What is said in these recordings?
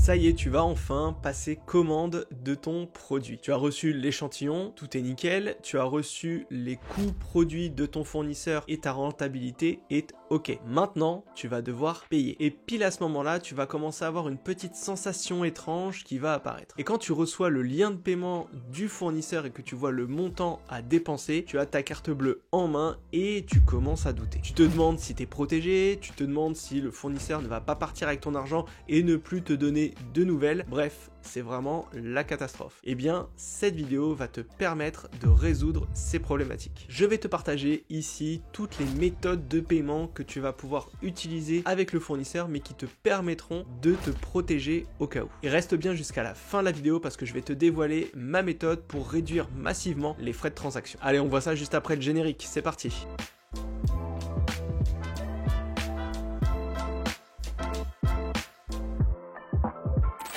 Ça y est, tu vas enfin passer commande de ton produit. Tu as reçu l'échantillon, tout est nickel, tu as reçu les coûts produits de ton fournisseur et ta rentabilité est ok. Maintenant, tu vas devoir payer. Et pile à ce moment-là, tu vas commencer à avoir une petite sensation étrange qui va apparaître. Et quand tu reçois le lien de paiement du fournisseur et que tu vois le montant à dépenser, tu as ta carte bleue en main et tu commences à douter. Tu te demandes si tu es protégé, tu te demandes si le fournisseur ne va pas partir avec ton argent et ne plus te donner de nouvelles. Bref, c'est vraiment la catastrophe. Eh bien, cette vidéo va te permettre de résoudre ces problématiques. Je vais te partager ici toutes les méthodes de paiement que tu vas pouvoir utiliser avec le fournisseur, mais qui te permettront de te protéger au cas où. Et reste bien jusqu'à la fin de la vidéo parce que je vais te dévoiler ma méthode pour réduire massivement les frais de transaction. Allez, on voit ça juste après le générique. C'est parti.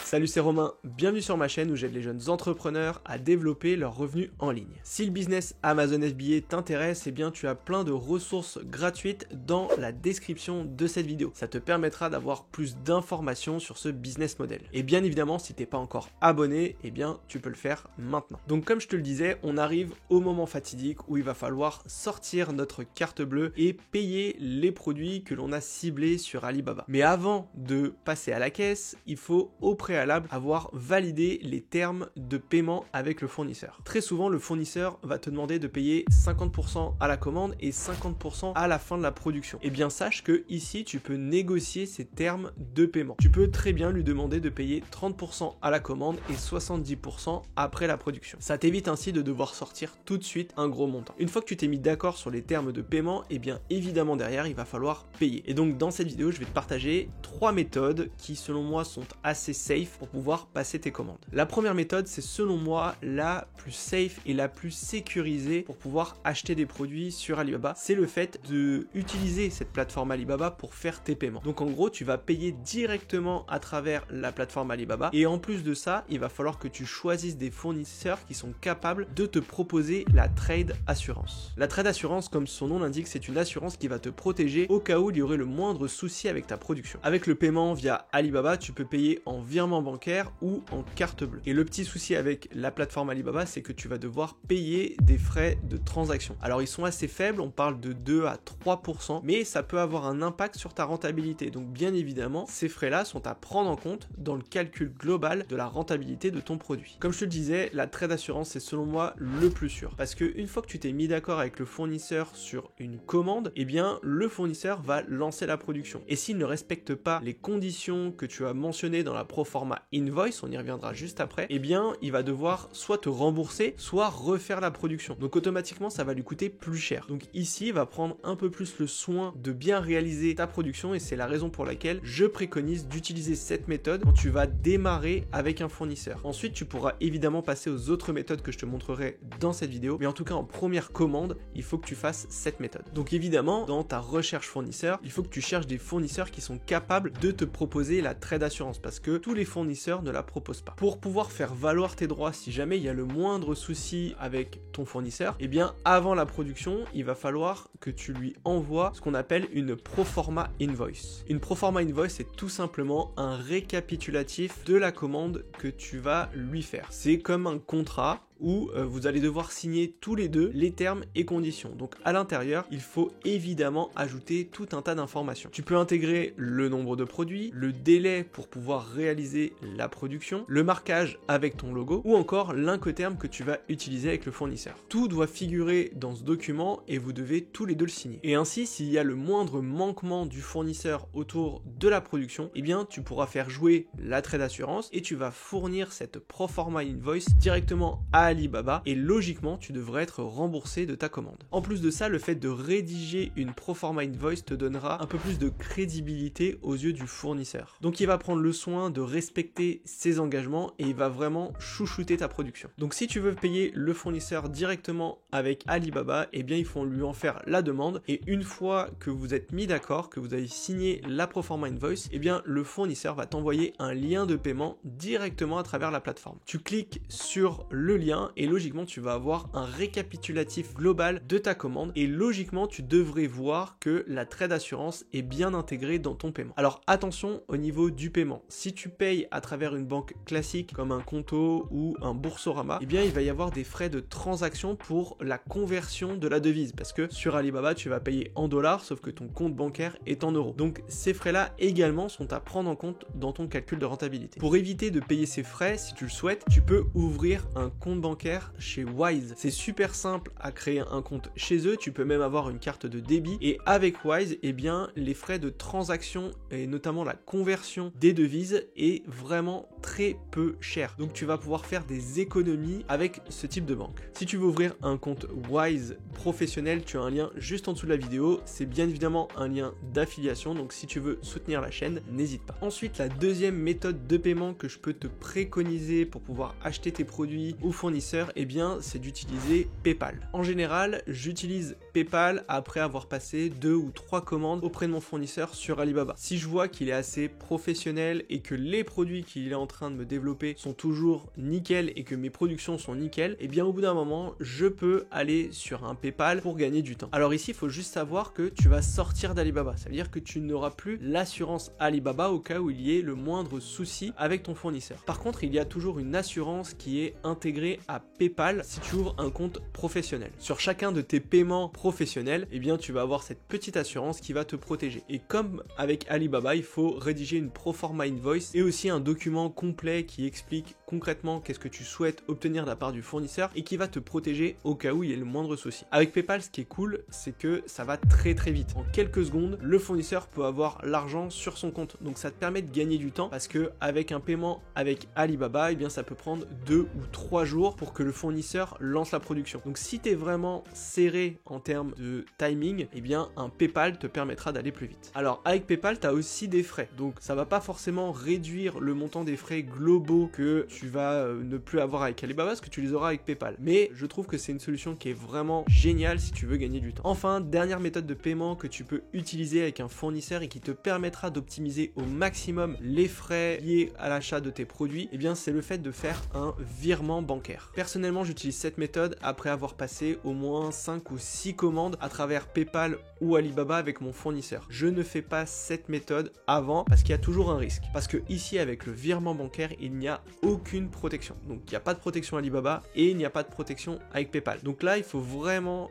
Salut, c'est Romain, bienvenue sur ma chaîne où j'aide les jeunes entrepreneurs à développer leurs revenus en ligne. Si le business Amazon FBA t'intéresse, eh bien tu as plein de ressources gratuites dans la description de cette vidéo. Ça te permettra d'avoir plus d'informations sur ce business model. Et bien évidemment, si t'es pas encore abonné, eh bien tu peux le faire maintenant. Donc comme je te le disais, on arrive au moment fatidique où il va falloir sortir notre carte bleue et payer les produits que l'on a ciblés sur Alibaba. Mais avant de passer à la caisse, il faut au préalable avoir validé les termes de paiement avec le fournisseur. Très souvent, le fournisseur va te demander de payer 50% à la commande et 50% à la fin de la production. Et bien sache que ici, tu peux négocier ces termes de paiement. Tu peux très bien lui demander de payer 30% à la commande et 70% après la production. Ça t'évite ainsi de devoir sortir tout de suite un gros montant. Une fois que tu t'es mis d'accord sur les termes de paiement, et bien évidemment derrière, il va falloir payer. Et donc dans cette vidéo, je vais te partager 3 méthodes qui selon moi sont assez safe pour pouvoir passer tes commandes. La première méthode, c'est selon moi la plus safe et la plus sécurisée pour pouvoir acheter des produits sur Alibaba. C'est le fait d'utiliser cette plateforme Alibaba pour faire tes paiements. Donc en gros, tu vas payer directement à travers la plateforme Alibaba et en plus de ça, il va falloir que tu choisisses des fournisseurs qui sont capables de te proposer la trade assurance. La trade assurance, comme son nom l'indique, c'est une assurance qui va te protéger au cas où il y aurait le moindre souci avec ta production. Avec le paiement via Alibaba, tu peux payer en virement bancaire ou en carte bleue. Et le petit souci avec la plateforme Alibaba, c'est que tu vas devoir payer des frais de transaction. Alors ils sont assez faibles, on parle de 2 à 3%, mais ça peut avoir un impact sur ta rentabilité. Donc bien évidemment, ces frais-là sont à prendre en compte dans le calcul global de la rentabilité de ton produit. Comme je te le disais, la trade assurance, c'est selon moi le plus sûr. Parce que une fois que tu t'es mis d'accord avec le fournisseur sur une commande, eh bien le fournisseur va lancer la production. Et s'il ne respecte pas les conditions que tu as mentionnées dans la proforma invoice, on y reviendra juste après, eh bien il va devoir soit te rembourser, soit refaire la production. Donc automatiquement ça va lui coûter plus cher. Donc ici il va prendre un peu plus le soin de bien réaliser ta production et c'est la raison pour laquelle je préconise d'utiliser cette méthode quand tu vas démarrer avec un fournisseur. Ensuite tu pourras évidemment passer aux autres méthodes que je te montrerai dans cette vidéo, mais en tout cas en première commande, il faut que tu fasses cette méthode. Donc évidemment dans ta recherche fournisseur, il faut que tu cherches des fournisseurs qui sont capables de te proposer la trade assurance parce que tous les fournisseurs ne la proposent pas. Pour pouvoir faire valoir tes droits si jamais il y a le moindre souci avec ton fournisseur, eh bien avant la production, il va falloir que tu lui envoies ce qu'on appelle une proforma invoice. Une proforma invoice, c'est tout simplement un récapitulatif de la commande que tu vas lui faire. C'est comme un contrat où vous allez devoir signer tous les deux les termes et conditions. Donc à l'intérieur, il faut évidemment ajouter tout un tas d'informations. Tu peux intégrer le nombre de produits, le délai pour pouvoir réaliser la production, le marquage avec ton logo ou encore l'incoterm que tu vas utiliser avec le fournisseur. Tout doit figurer dans ce document et vous devez tous les deux le signer. Et ainsi, s'il y a le moindre manquement du fournisseur autour de la production, eh bien tu pourras faire jouer la trade assurance et tu vas fournir cette proforma invoice directement à Alibaba et logiquement tu devrais être remboursé de ta commande. En plus de ça, le fait de rédiger une proforma invoice te donnera un peu plus de crédibilité aux yeux du fournisseur. Donc il va prendre le soin de respecter ses engagements et il va vraiment chouchouter ta production. Donc si tu veux payer le fournisseur directement avec Alibaba, eh bien il faut lui en faire la demande et une fois que vous êtes mis d'accord, que vous avez signé la proforma invoice, eh bien le fournisseur va t'envoyer un lien de paiement directement à travers la plateforme. Tu cliques sur le lien bien et logiquement tu vas avoir un récapitulatif global de ta commande et logiquement tu devrais voir que la trade assurance est bien intégrée dans ton paiement. Alors attention au niveau du paiement. Si tu payes à travers une banque classique comme un Conto ou un Boursorama, eh bien il va y avoir des frais de transaction pour la conversion de la devise parce que sur Alibaba tu vas payer en dollars sauf que ton compte bancaire est en euros. Donc ces frais-là également sont à prendre en compte dans ton calcul de rentabilité. Pour éviter de payer ces frais, si tu le souhaites, tu peux ouvrir un compte bancaire chez Wise. C'est super simple à créer un compte chez eux, tu peux même avoir une carte de débit et avec Wise, eh bien les frais de transaction et notamment la conversion des devises est vraiment très peu cher. Donc tu vas pouvoir faire des économies avec ce type de banque. Si tu veux ouvrir un compte Wise professionnel, tu as un lien juste en dessous de la vidéo. C'est bien évidemment un lien d'affiliation, donc si tu veux soutenir la chaîne, n'hésite pas. Ensuite, la deuxième méthode de paiement que je peux te préconiser pour pouvoir acheter tes produits aux fournisseurs, eh bien c'est d'utiliser PayPal. En général, j'utilise PayPal après avoir passé 2 ou 3 commandes auprès de mon fournisseur sur Alibaba. Si je vois qu'il est assez professionnel et que les produits qu'il est en train de me développer sont toujours nickel et que mes productions sont nickel, eh bien au bout d'un moment, je peux aller sur un PayPal pour gagner du temps. Alors ici, il faut juste savoir que tu vas sortir d'Alibaba. Ça veut dire que tu n'auras plus l'assurance Alibaba au cas où il y ait le moindre souci avec ton fournisseur. Par contre, il y a toujours une assurance qui est intégrée à PayPal si tu ouvres un compte professionnel. Sur chacun de tes paiements professionnels, eh bien tu vas avoir cette petite assurance qui va te protéger. Et comme avec Alibaba, il faut rédiger une proforma invoice et aussi un document complet qui explique concrètement qu'est-ce que tu souhaites obtenir de la part du fournisseur et qui va te protéger au cas où il y ait le moindre souci. Avec PayPal, ce qui est cool, c'est que ça va très vite. En quelques secondes, le fournisseur peut avoir l'argent sur son compte. Donc ça te permet de gagner du temps parce que avec un paiement avec Alibaba, eh bien ça peut prendre 2 ou 3 jours pour que le fournisseur lance la production. Donc si tu es vraiment serré en termes de timing, eh bien un PayPal te permettra d'aller plus vite. Alors avec PayPal, tu as aussi des frais. Donc ça va pas forcément réduire le montant des frais globaux que tu vas ne plus avoir avec Alibaba parce que tu les auras avec PayPal. Mais je trouve que c'est une solution qui est vraiment géniale si tu veux gagner du temps. Enfin, dernière méthode de paiement que tu peux utiliser avec un fournisseur et qui te permettra d'optimiser au maximum les frais liés à l'achat de tes produits, eh bien c'est le fait de faire un virement bancaire. Personnellement, j'utilise cette méthode après avoir passé au moins 5 ou 6 commandes à travers PayPal ou Alibaba avec mon fournisseur. Je ne fais pas cette méthode avant parce qu'il y a toujours un risque. Parce que ici, avec le virement bancaire, il n'y a aucune protection. Donc il n'y a pas de protection Alibaba et il n'y a pas de protection avec PayPal. Donc là, il faut vraiment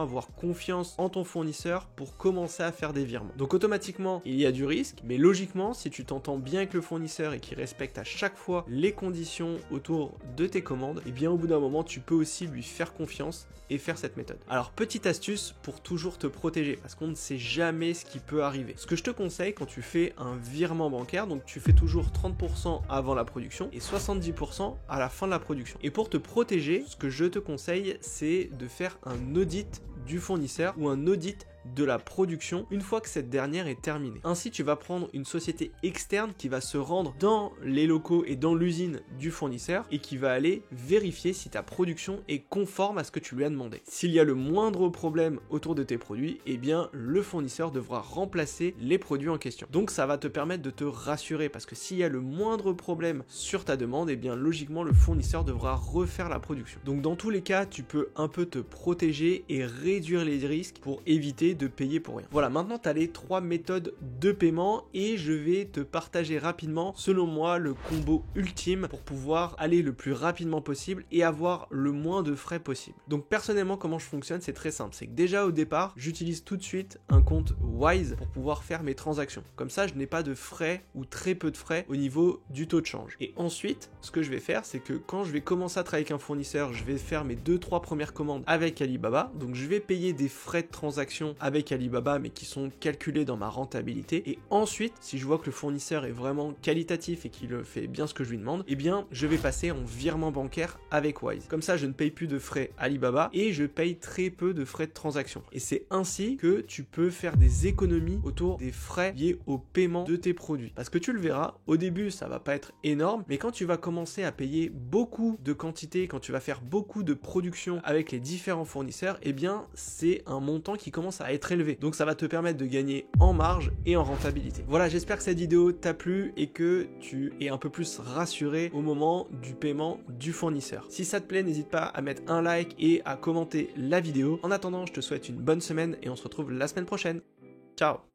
avoir confiance en ton fournisseur pour commencer à faire des virements. Donc automatiquement, il y a du risque, mais logiquement, si tu t'entends bien avec le fournisseur et qu'il respecte à chaque fois les conditions autour de tes commandes, et bien au bout d'un moment, tu peux aussi lui faire confiance et faire cette méthode. Alors petite astuce pour toujours te protéger parce qu'on ne sait jamais ce qui peut arriver. Ce que je te conseille quand tu fais un virement bancaire, donc tu fais toujours 30% avant la production et 70% à la fin de la production. Et pour te protéger, ce que je te conseille, c'est de faire un audit du fournisseur ou un audit de la production une fois que cette dernière est terminée. Ainsi, tu vas prendre une société externe qui va se rendre dans les locaux et dans l'usine du fournisseur et qui va aller vérifier si ta production est conforme à ce que tu lui as demandé. S'il y a le moindre problème autour de tes produits, eh bien le fournisseur devra remplacer les produits en question. Donc ça va te permettre de te rassurer parce que s'il y a le moindre problème sur ta demande, eh bien logiquement le fournisseur devra refaire la production. Donc dans tous les cas, tu peux un peu te protéger et réduire les risques pour éviter de payer pour rien. Voilà, maintenant tu as les 3 méthodes de paiement et je vais te partager rapidement, selon moi, le combo ultime pour pouvoir aller le plus rapidement possible et avoir le moins de frais possible. Donc personnellement, comment je fonctionne, c'est très simple. C'est que déjà au départ, j'utilise tout de suite un compte Wise pour pouvoir faire mes transactions. Comme ça, je n'ai pas de frais ou très peu de frais au niveau du taux de change. Et ensuite, ce que je vais faire, c'est que quand je vais commencer à travailler avec un fournisseur, je vais faire mes 2-3 premières commandes avec Alibaba. Donc je vais payer des frais de transaction avec Alibaba mais qui sont calculés dans ma rentabilité et ensuite si je vois que le fournisseur est vraiment qualitatif et qu'il fait bien ce que je lui demande, eh bien je vais passer en virement bancaire avec Wise. Comme ça je ne paye plus de frais Alibaba et je paye très peu de frais de transaction et c'est ainsi que tu peux faire des économies autour des frais liés au paiement de tes produits. Parce que tu le verras, au début ça va pas être énorme mais quand tu vas commencer à payer beaucoup de quantité, quand tu vas faire beaucoup de production avec les différents fournisseurs, eh bien c'est un montant qui commence à va être élevé. Donc ça va te permettre de gagner en marge et en rentabilité. Voilà, j'espère que cette vidéo t'a plu et que tu es un peu plus rassuré au moment du paiement du fournisseur. Si ça te plaît, n'hésite pas à mettre un like et à commenter la vidéo. En attendant, je te souhaite une bonne semaine et on se retrouve la semaine prochaine. Ciao!